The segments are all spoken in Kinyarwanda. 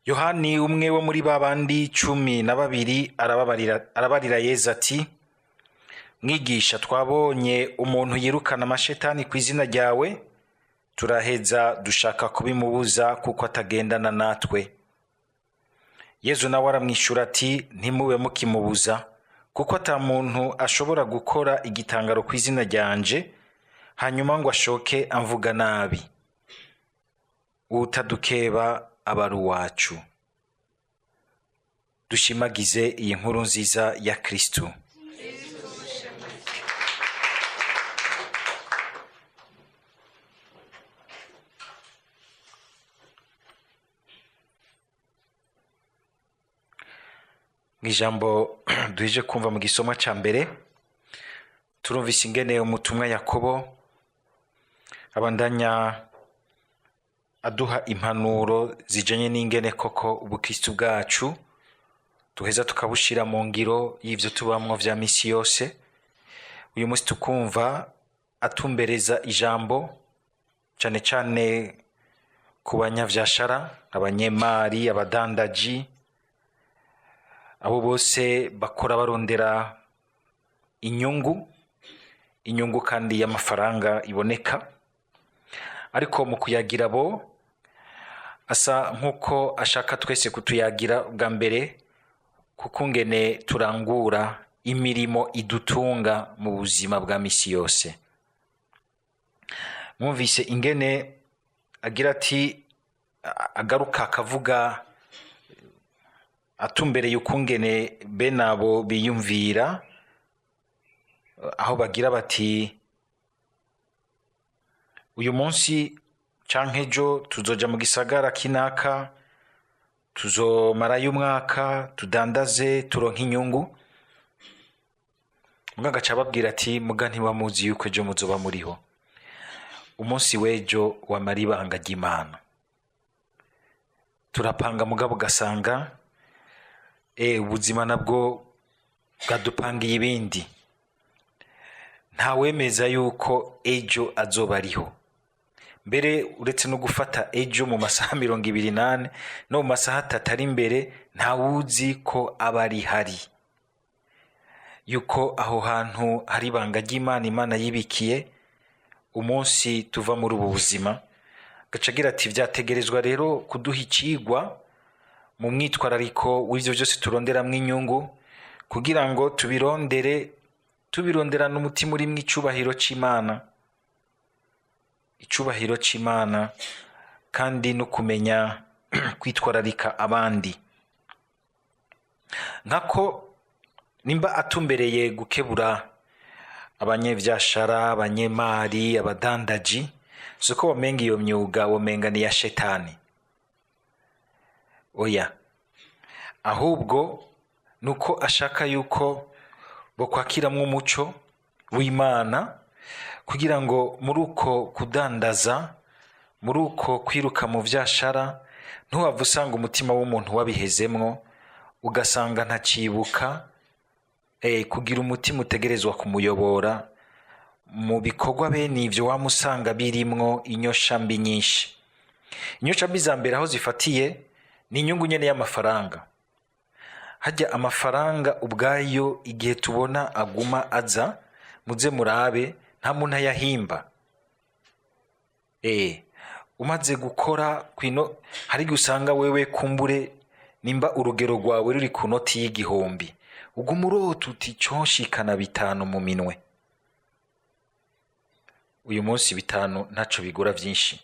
Yohani umwe wo muri babandi 12 arabarira Yezu ati: Mwigisha, twabonye umuntu yirukana amashetani ku izina ryawe, turaheza dushaka kubimubuza kuko atagendana natwe. Yezu nawe aramwishyura ati: ntimube mukimubuza, kuko ata muntu ashobora gukora igitangaro ku izina ryanje hanyuma ngo ashoke amvuga nabi. Utadukeba aba ari uwacu. Dushimagize iyi nkuru nziza ya Kristo. Mw'ijambo duheje kumva mu gisoma ca mbere, turumvise ingene umutumwa Yakobo abandanya aduha impanuro zijanye n'ingene koko ubukristu bwacu tuheza tukabushira mu ngiro y'ivyo tubamwo vya misi yose. Uyu munsi tukumva atumbereza ijambo cane cane ku banyavyashara, abanyemari, abadandaji, abo bose bakora barondera inyungu kandi y'amafaranga iboneka. Ariko mu kuyagira bo asa nk'uko ashaka twese kutuyagira bwa mbere, kuko ngene turangura imirimo idutunga mu buzima bwa misi yose. Mwumvise ingene agira ati, agaruka akavuga atumbereye ukungene bene abo biyumvira, aho bagira bati uyu munsi canke ejo tuzoja mu gisagara kinaka, tuzomarayo umwaka, tudandaze turonke inyungu. Muga agaca ababwira ati muga ntibamuzi yuko ejo muzoba muriho. Umunsi w'ejo wamara ibanga ry'Imana. Turapanga mugabo ugasanga ubuzima nabwo bwadupangiye ibindi. Nta wemeza yuko ejo azoba ariho. Mbere uretse no gufata ejo mu masaha 28 no mu masaha 3 ari imbere, nta wuzi ko aba ari hari, yuko aho hantu hari ibanga ry'Imana Imana yibikiye umunsi tuva muri ubu buzima. Gacagira ati vyategerezwa rero kuduha icigwa mu mwitwarariko w'ivyo byose turonderamwo inyungu, kugira ngo tubironderana umutima urimwo icubahiro c'Imana kandi no kumenya kwitwararika abandi. Nkako nimba atumbereye gukebura abanyevyashara, abanyemari, abadandaji, suko wamenga iyo myuga womenga ni ya shetani. Oya, ahubwo nuko ashaka yuko bokwakiramwo umuco w'Imana, kugira ngo muri uko kudandaza, muri uko kwiruka mu vyashara, ntuwava usanga umutima w'umuntu wabihezemwo, ugasanga ntacibuka kugira umutima utegerezwa kumuyobora mu bikorwa bene ivyo. Wamusanga birimwo inyosha mbi nyinshi. Inyosha mbi za mbere aho zifatiye ni inyungu nyene y'amafaranga. Hajya amafaranga ubwayo igihe tubona aguma aza, muze murabe nta muntu ayahimba. Umaze gukora kwino, hari gusanga wewe kumbure nimba urugero rwawe ruri ku noti y'igihumbi, uguma urota uti conshikana 5 mu minwe. Uyu munsi 5 ntaco bigura vyinshi,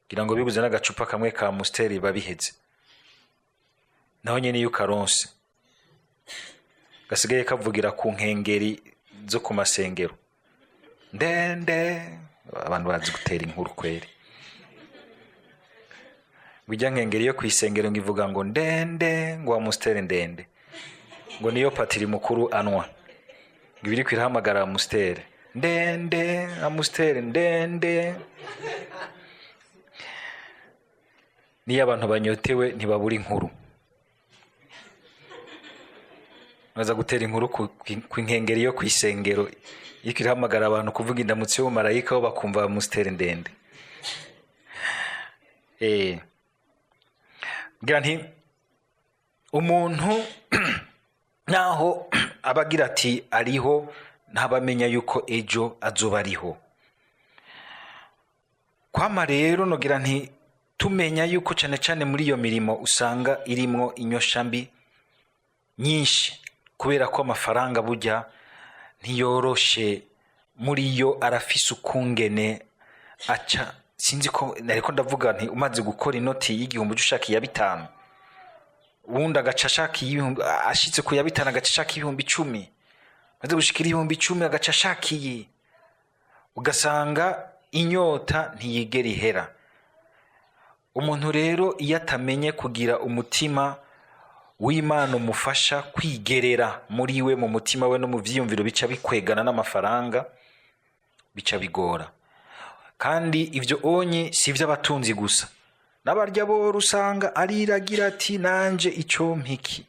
kugira ngo bibuze n'agacupa kamwe ka Amstel babiheze. Naho nyene iyo karonse gasigaye kavugira ku nkengeri zo ku masengero ndende, abantu bazi gutera inkuru kweri. Bijya nkengeri yo kwisengero ngivuga ngo ndende, ngo Amstel ndende, ngo niyo patiri mukuru anwa, ngibiri kwirahamagara Amstel ndende, Amstel ndende. Niyo abantu banyotewe ntibabura inkuru. Baza gutera inkuru ku nkengeri yo kwisengero, ikirahamagara abantu kuvuga indamutsi yo marayika, bo bakumva Amstel ndende. ngira nti umuntu naho abagira ati ariho, ntabamenya yuko ejo azoba ariho. Kwama rero nogira nti tumenya yuko cyane cyane muri iyo mirimo usanga irimwo inyoshambi nyinshi, kubera ko amafaranga burya ntiyoroshe muri yo, arafise ukungene aca. Sinzi ko nariko ndavuga nti umaze gukora inoti y'igihumbi ushaka iya 5, ubundi agaca ashaka y'ibihumbi, ashitse ku ya 5 agaca ashaka ibihumbi 10, maze gushikira ibihumbi 10 agaca ashakiye, ugasanga inyota ntiyigera ihera. Umuntu rero iyo atamenye kugira umutima w'Imana umufasha kwigerera muri we, mu mutima we no mu vyiyumviro bica bikwegana n'amafaranga, bica bigora. Kandi ivyo onye si ivy'abatunzi gusa, n'abarya bo rusanga ariragira ati nanje ico mpiki.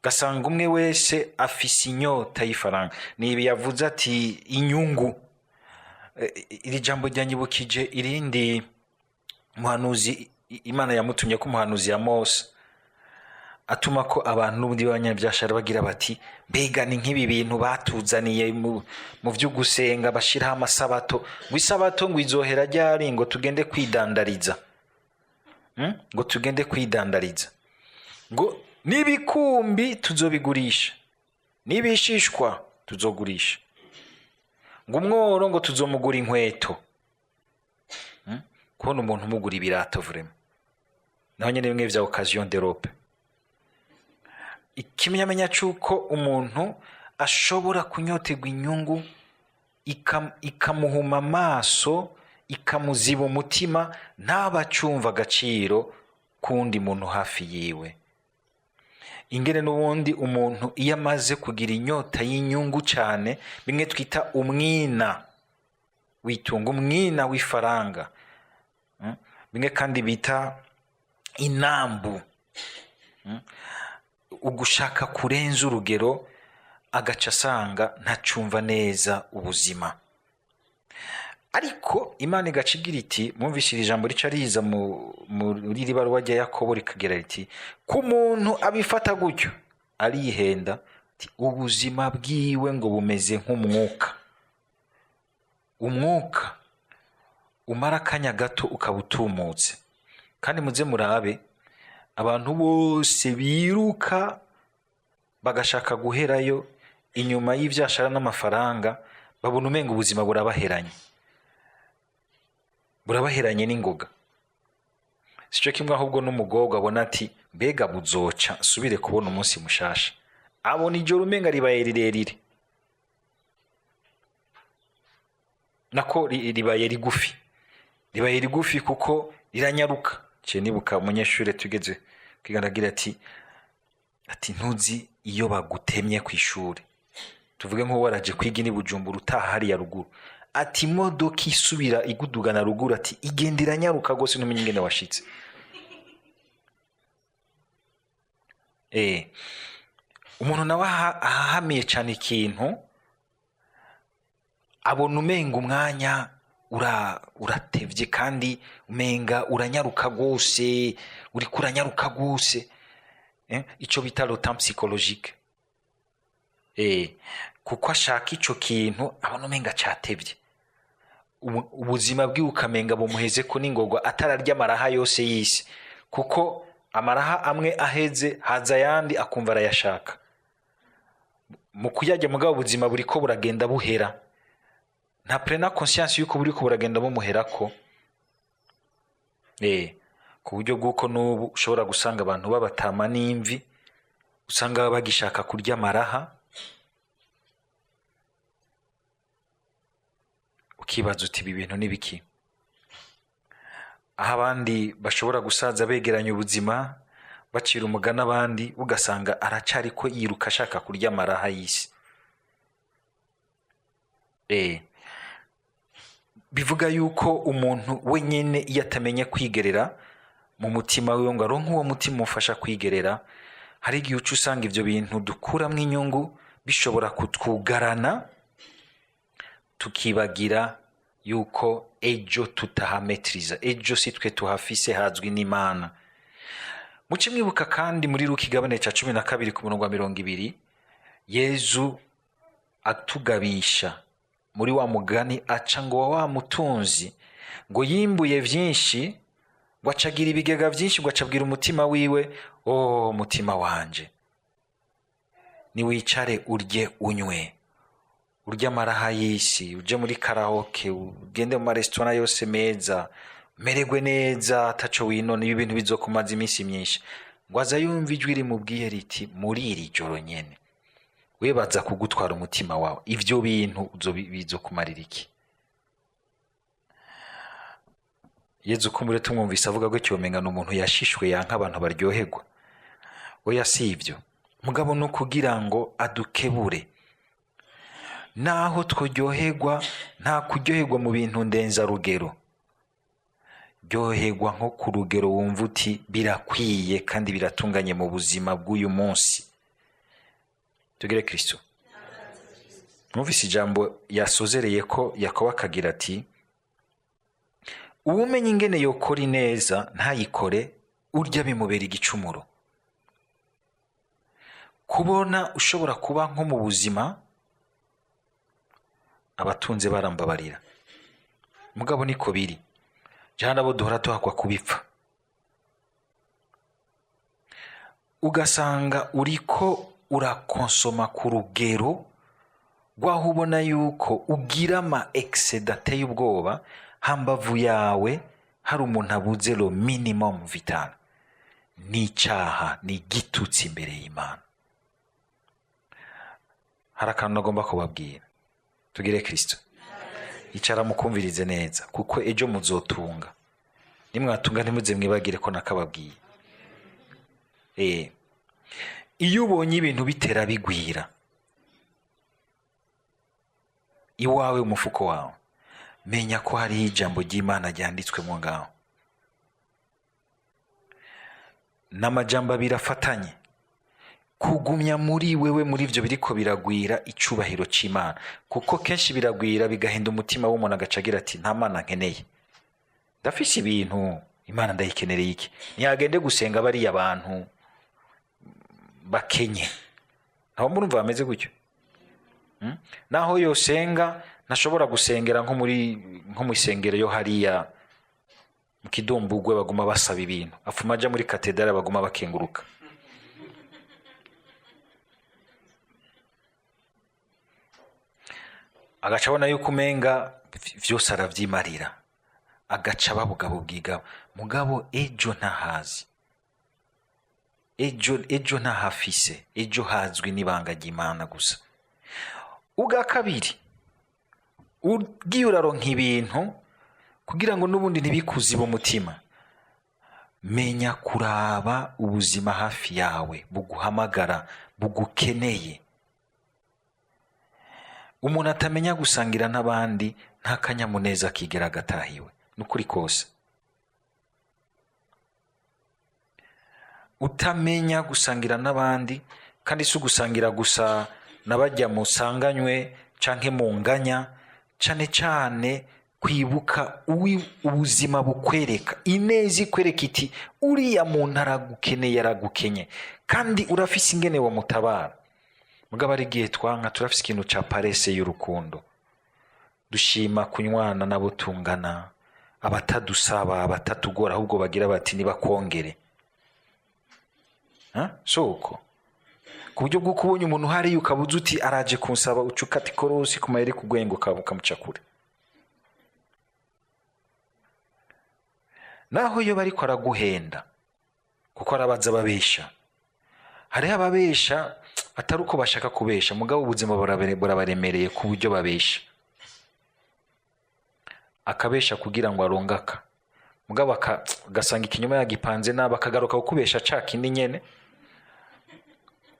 Gasanga umwe wese afise inyota y'ifaranga. Nibi yavuze ati inyungu. Iri jambo ryanyibukije irindi muhanuzi Imana yamutumye ko umuhanuzi ya Mose, atuma ko abantu n'ubundi b'abanyabyashara bagira bati mbega ni nk'ibi bintu batuzaniye mu vyo gusenga bashiraho amasabato, ngo isabato ngo izohera ryari, ngo tugende kwidandariza, ngo tugende kwidandariza, ngo nibikumbi tuzobigurisha, nibishishwa tuzogurisha, ngo umworo ngo tuzomugura inkweto. Kubona umuntu umugura ibirato vraiment naho nyene bimwe vya occasion d'Europe. Ikimenyamenya cyuko umuntu ashobora kunyoterwa inyungu ikamuhuma amaso, ikamuziba umutima, ntabacumva agaciro kundi muntu hafi yiwe. Ingene n'ubundi umuntu iyo amaze kugira inyota y'inyungu cyane, bimwe twita umwina witunga, umwina w'ifaranga, bimwe kandi bita inambu, ugushaka kurenza urugero, agaca asanga ntacumva neza ubuzima. Ariko Imana igacigira iti, mwumvishira ijambo rica riza muri ribaruwa rya Yakobo rikagira riti, ku muntu abifata gutyo arihenda, ubuzima bwiwe ngo bumeze nk'umwuka. Umwuka umara akanya gato ukaba utumutse. Kandi muze murabe abantu bose biruka bagashaka guherayo inyuma y'ivyashara n'amafaranga, babona umenga ubuzima burabaheranye n'ingoga. Sico kimwe ahubwo n'umugorwa abona ati mbega buzoca subire kubona umunsi mushasha, abona ijoro umenga ribaye rirerire, nako ribaye rigufi kuko riranyaruka. Ce nibuka umunyeshure tugeze kwiganagira ati ntuzi iyo bagutemye ku ishure, tuvuge nko waraje kwiga ni Bujumbura utaha hari ya ruguru, ati imodoka isubira igudugana ruguru, ati igendera nyaruka gose numenye ingene washitse. Umuntu nawe ahahamiye cyane ikintu, abona umenga umwanya uratevye kandi umenga uranyaruka gose, uri kuranyaruka gose, ico bita le temps psychologique. Kuko ashaka ico kintu abona umenga catevye, ubuzima bwiwe ukamenga bumuheze ko n'ingorwa, atararya amaraha yose y'isi, kuko amaraha amwe aheze haza yandi akumva arayashaka. Mu kuyarya mugabo ubuzima buriko buragenda buhera, nta plena conscience yuko buriko buragenda bumuherako. Ku buryo bw'uko n'ubu ushobora gusanga abantu babatama n'imvi, usanga bagishaka kurya amaraha, ukibaza uti ibi bintu ni biki. Aho abandi bashobora gusaza begeranya ubuzima bacira umugana abandi, ugasanga aracari ko yiruka ashaka kurya amaraha y'isi. Bivuga yuko umuntu wenyene iyo atamenye kwigerera mu mutima wiwe ngo aronke uwo mutima umufasha kwigerera, hari igihe uca usanga ivyo bintu dukuramwo inyungu bishobora kutwugarana, tukibagira yuko ejo tutahametiriza, ejo si twe tuhafise, hazwi n'Imana. Muce mwibuka kandi muri Luka igabane ca 12 ku murongo wa 20, Yezu atugabisha muri wa mugani aca ngo wa mutunzi ngo yimbuye vyinshi, ngo acagira ibigega vyinshi, ngo acabwira umutima wiwe, oh mutima wanje, niwicare urye unywe, urya amaraha y'isi, uje muri karaoke, ugende mu maresitora yose meza, mererwe neza, ataco winona, ibi bintu bizokumaza iminsi myinshi. Ngo aza yumva ijwi rimubwiye riti muri iri joro nyene webaza kugutwara umutima wawe, ivyo bintu bizokumarira iki? Yezu kumbure tumwumvise avuga ko cyomenga n'umuntu yashishwe yanka abantu baryoherwa. Oya si ivyo, mugabo no kugira ngo adukebure. Naho tworyoherwa, nta kuryoherwa mu bintu ndenza rugero, ryoherwa nko ku rugero wumva uti birakwiye kandi biratunganye mu buzima bw'uyu munsi. Tugire Kristo. Mwumvise ijambo yasozereye ko Yakobo akagira ati, uwumenye ingene yokora ineza ntayikore, urya bimubera igicumuro. Kubona ushobora kuba nko mu buzima abatunze barambabarira, mugabo niko biri, jana bo duhora tuhakwa kubipfa. Ugasanga uriko urakonsoma ku rugero rwaho ubona yuko ugira ama excès ateye ubwoba, hambavu yawe hari umuntu abuze lo minimum vital. Ni icaha, ni igitutsi imbere y'Imana. Hari akantu nagomba kubabwira. Tugire Kristo. Icara mukumvirize neza, kuko ejo muzotunga. Nimwatunga ntimuze mwibagire ko nakababwiye. Iyo ubonye ibintu bitera bigwira iwawe umufuko wawe, menya ko hari ijambo ry'Imana ryanditswe mu ngaho. N'amajambo abiri afatanye kugumya muri wewe, muri ivyo biriko biragwira icubahiro c'Imana, kuko kenshi biragwira bigahinda umutima w'umuntu agacagira ati nta Mana nkeneye, ndafise ibintu, Imana ndayikenereye iki? Ntiyagende gusenga bariya abantu bakenye. Aho murumva bameze gutyo. Naho yosenga ntashobora gusengera nko mu isengero yo hariya mu Kidumbugwe baguma basaba ibintu, afuma aja muri katedrale baguma bakenguruka. Agaca abona yuko umenga vyose aravyimarira, agaca babugabo bwigabo, mugabo ejo ntahazi, ejo ntahafise, ejo hazwi n'ibanga ry'Imana gusa. Ubwa kabiri, ugiye uraronka ibintu kugira ngo n'ubundi ntibikuzibe umutima, menya kuraba ubuzima hafi yawe buguhamagara, bugukeneye. Umuntu atamenya gusangira n'abandi nta kanyamuneza kigera gatahiwe, nukuri kose. Utamenya gusangira n'abandi, kandi si ugusangira gusa nabajya musanganywe canke munganya, cane cane kwibuka ubuzima bukwereka, ineza ikwereka iti uriya muntu aragukeneye, aragukenye, kandi urafise ingene wa mutabara. Mugabo ari gihe twanka turafise ikintu ca parese y'urukundo, dushima kunywana nabo tungana, abatadusaba, abatatugora, ahubwo bagira bati nibakongere. Soko ku buryo bwo kubonye umuntu hari ukabuza uti araje kunsaba, ucukati korosi kumayere kugwengo kamucakura. Naho yo bariko araguhenda, kuko arabaza babesha. Hari ababesha atari uko bashaka kubesha, mugabo ubuzima burabaremereye ku buryo babesha. Akabesha kugira ngo arongaka, mugabo agasanga ikinyoma yagipanze nabi, akagaruka kukubesha cakindi nyene,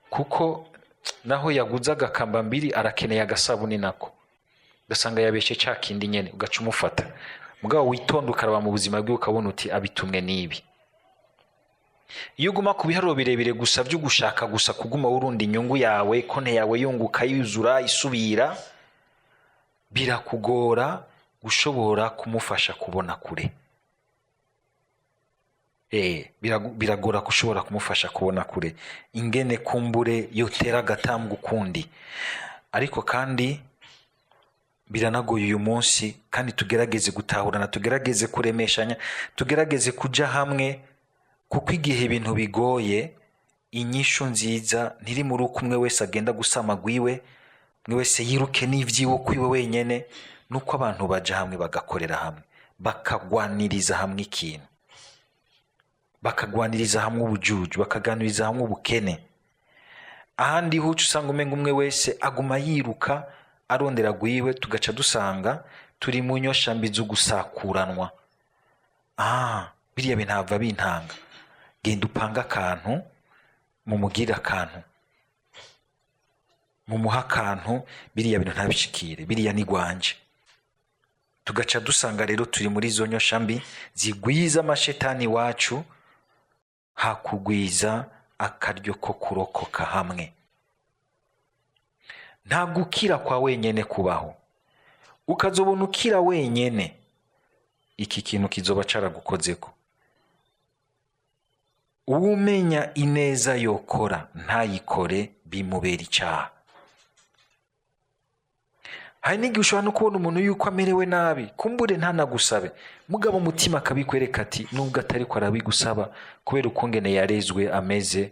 kuko naho yaguza agakamba mbiri arakeneye agasabuni nako, gasanga yabeshe cakindi nyene, ugaca umufata. Mugabo witonda ukaraba mu buzima bwe ukabona uti abitumwe nibi. Iyo uguma ku biharuro birebire gusa byo gushaka gusa kuguma urundi inyungu yawe, konte yawe yunguka yuzura isubira, birakugora ushobora kumufasha kubona kure. Biragora kushobora kumufasha kubona kure ingene kumbure yotera agatambwe ukundi. Ariko kandi biranagoye uyu munsi, kandi tugerageze gutahurana, tugerageze kuremeshanya, tugerageze kuja hamwe, kuko igihe ibintu bigoye inyishu nziza ntiri muri uko umwe wese agenda gusama gwiwe, umwe wese yiruke n'ivyiwe kwiwe wenyene, nuko abantu baja hamwe bagakorera hamwe, bakagwaniriza hamwe ikintu, bakagwaniriza hamwe ubujuju, bakaganiriza hamwe ubukene. Ahandi hucu usanga umenga umwe wese aguma yiruka arondera gwiwe, tugaca dusanga turi mu nyoshambi zo gusakuranwa. Biriya bintu hava bintanga, genda upanga akantu, mumugira akantu, mumuha akantu, biriya bintu ntabishikire, biriya ni gwanje. Tugaca dusanga rero turi muri izo nyoshambi zigwiza amashetani wacu, hakugwiza akaryo ko kurokoka hamwe. Nta gukira kwa wenyene kubaho. Ukazobona ukira wenyene, iki kintu kizoba caragukozeko. Uwumenya ineza yokora ntayikore bimubera icyaha. Hari n'igihe ushobora no kubona umuntu yuko amerewe nabi, kumbure ntanagusabe, mugabo umutima akabikwereka ati nubwo atari ko arabigusaba, kubera ukungene yarezwe ameze,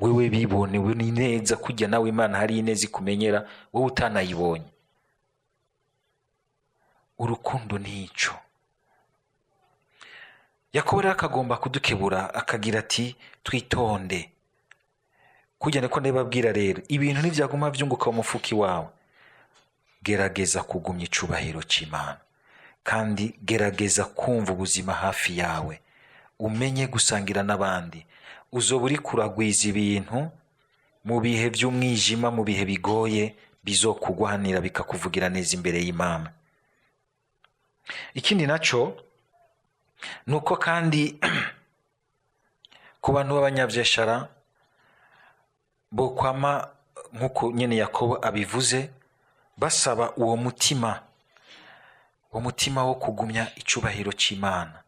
wewe bibone, we ni neza kujya nawe Imana hari ineza ikumenyera wowe utanayibonye. Urukundo nico. Yakobo rero akagomba kudukebura akagira ati twitonde. Kujya niko ndababwira rero, ibintu ntivyaguma vyunguka mu mufuki wawe. Gerageza kugumya icubahiro c'Imana, kandi gerageza kumva ubuzima hafi yawe, umenye gusangira n'abandi. Uzoba uri kuragwiza ibintu mu bihe vy'umwijima, mu bihe bigoye, bizokugwanira bikakuvugira neza imbere y'Imana. Ikindi naco nuko kandi ku bantu b'abanyavyeshara bo kwama nkuko nyene Yakobo abivuze, basaba uwo mutima wo kugumya icubahiro c'Imana.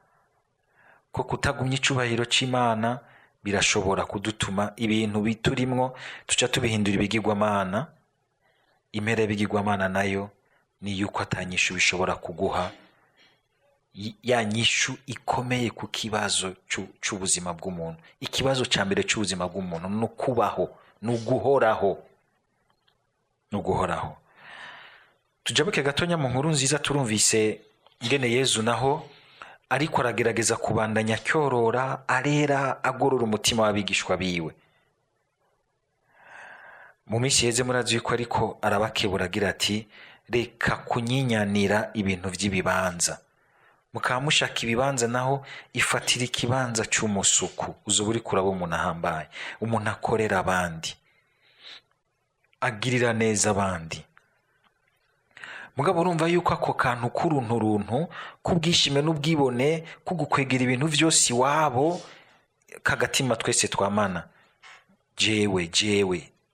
Ko kutagumya icubahiro c'Imana birashobora kudutuma ibintu biturimwo tuca tubihindura ibigirwamana. Impera y'ibigirwamana nayo ni yuko atanyishu bishobora kuguha ya nyishu ikomeye ku kibazo c'ubuzima bw'umuntu. Ikibazo ca mbere c'ubuzima bw'umuntu no kubaho, no guhoraho. Tujabuke gatonya mu nkuru nziza, turumvise ngene Yezu naho ariko aragerageza kubandanya cyorora, arera, agorora umutima w'abigishwa biwe. Mu minsi yeze murazi yuko ariko arabakebura agira ati reka kunyinyanira ibintu vy'ibibanza, mukaba mushaka ibibanza naho ifatira ikibanza c'umusuku. Uzoba uri kuraba umuntu ahambaye, umuntu akorera abandi, agirira neza abandi. Mugabo urumva yuko ako kantu k'urunturuntu, kubwishime n'ubwibone, kugukwegera ibintu vyose iwabo, kagatima twese twamana, jewe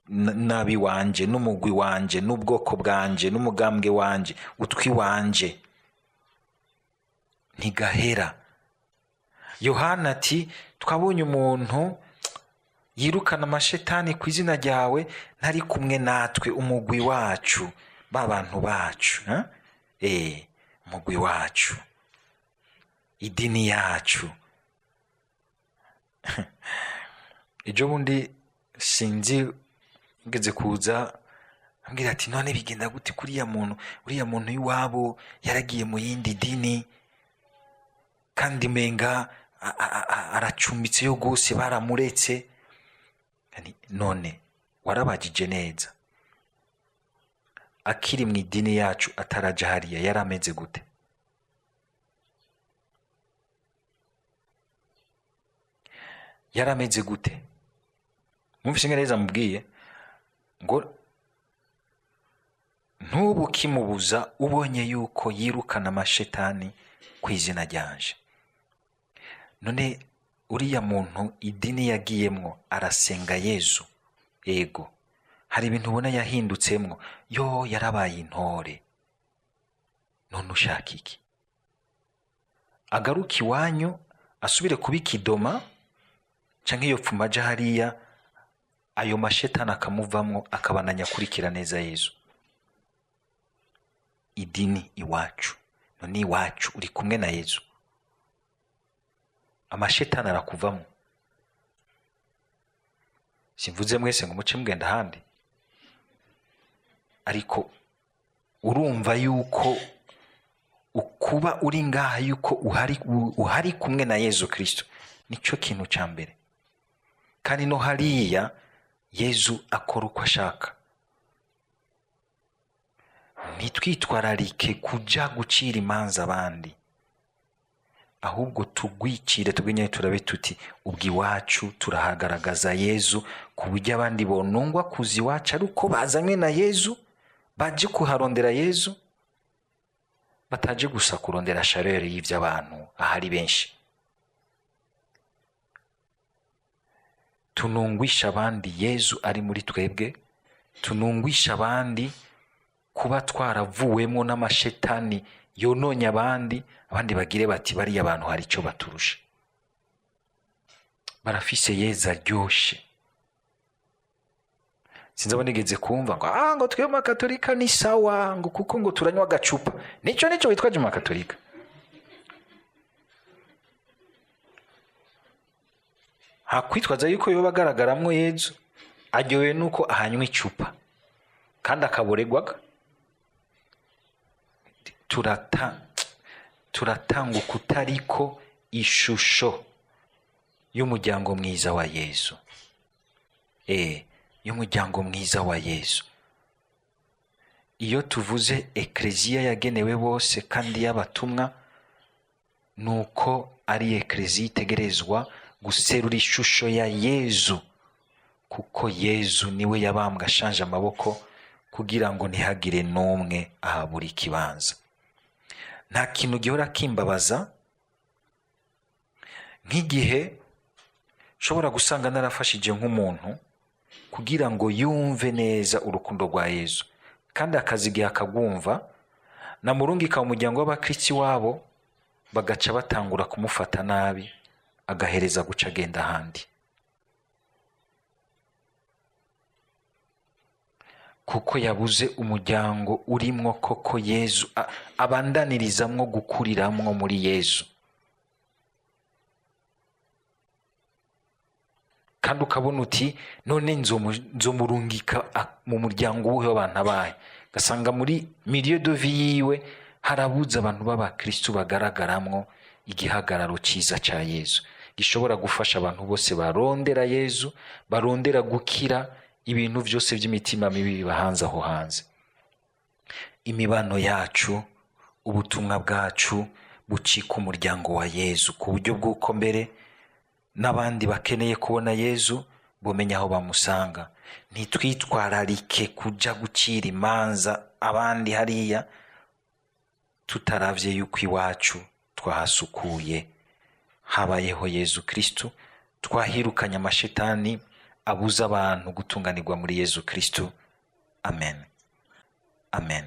nabi wanje, n'umugwi wanje, n'ubwoko bwanje, n'umugambwe wanje, utwi wanje, ntigahera. Yohana ati twabonye umuntu yirukana amashetani ku izina ryawe, ntari kumwe natwe, umugwi wacu, babantu bacu, umugwi wacu, idini yacu. Ejo bundi sinzi ngeze kuza ambwira ati none bigenda gute kuriya muntu, uriya muntu iwabo yaragiye mu yindi dini, kandi menga aracumbitseyo gose, baramuretse. None warabajije neza, akiri mu idini yacu ataraja hariya yarameze gute? Yarameze gute? Mumvise neza mubwiye ngo ntubu kimubuza ubonye yuko yirukana amashetani ku izina ryanje. None uriya muntu idini yagiyemwo arasenga Yezu, ego hari ibintu ubona yahindutsemwo, yarabaye intore. none ushaka iki? Agaruka iwanyu asubire kuba ikidoma, canke iyo pfuma aja hariya ayo mashetani akamuvamwo akabananya akurikira neza Yesu. Idini iwacu, none iwacu uri kumwe na Yesu, amashetani arakuvamwo. Simvuze mwese ngo muce mugenda ahandi, ariko urumva yuko ukuba uri ngaha yuko uhari kumwe na Yesu Kristo nico kintu ca mbere. Kandi no hariya Yesu akora uko ashaka. Ntitwitwararike kuja gucira imanza abandi, ahubwo tugwicire tugwinye turabe tuti ubwiwacu turahagaragaza Yesu, ku buryo abandi bonungwa kuzi iwacu ari uko bazanywe na Yesu, baje kuharondera Yesu, bataje gusa kurondera sharere y'ivy'abantu ahari benshi. Tunungwisha abandi Yesu ari muri twebwe, tunungwisha abandi kuba twaravuwemo n'amashetani yononye abandi bagire bati bariya abantu hari icyo baturusha, barafise Yesu aryoshe. Sinzaba nigeze kumva ngo twe mu Katolika ni sawa ngo kuko ngo turanywa agacupa, nico witwaje mu Katolika. Hakwitwaza yuko yoba agaragaramwo Yesu aryowe nuko ahanywa icupa kandi akaboregwaga. Turatanga ukutariko ishusho y'umuryango mwiza wa Yesu, y'umuryango mwiza wa Yesu. Iyo tuvuze ekleziya yagenewe bose kandi y'abatumwa, nuko ari ekleziya itegerezwa guserura ishusho ya Yesu, kuko Yesu niwe yabambwe ashanje amaboko kugira ngo ntihagire n'umwe ahabura ikibanza. Nta kintu gihora kimbabaza nk'igihe nshobora gusanga narafashije nk'umuntu kugira ngo yumve neza urukundo rwa Yesu, kandi akazi igihe akagwumva namurungika mu muryango w'abakristo wabo, bagaca batangura kumufata nabi, agahereza guca agenda ahandi, kuko yabuze umuryango urimwo koko Yesu abandanirizamwo gukuriramwo muri Yesu. Kandi ukabona uti none nzomurungika mu muryango uwuhe w'abantu abahe, gasanga muri milieu de vie yiwe harabuze abantu b'abakristo bagaragaramwo igihagararo cyiza ca Yesu, gishobora gufasha abantu bose barondera Yesu, barondera gukira ibintu byose by'imitima mibi bibahanze aho hanze. Imibano yacu, ubutumwa bwacu bucika umuryango wa Yesu, ku buryo bw'uko mbere n'abandi bakeneye kubona Yesu bomenya aho bamusanga. Ntitwitwararike kuja gucira imanza abandi hariya tutaravye yuko iwacu twahasukuye, habayeho Yesu Kristo, twahirukanye amashetani abuza abantu gutunganirwa muri Yesu Kristo. Amen. Amen.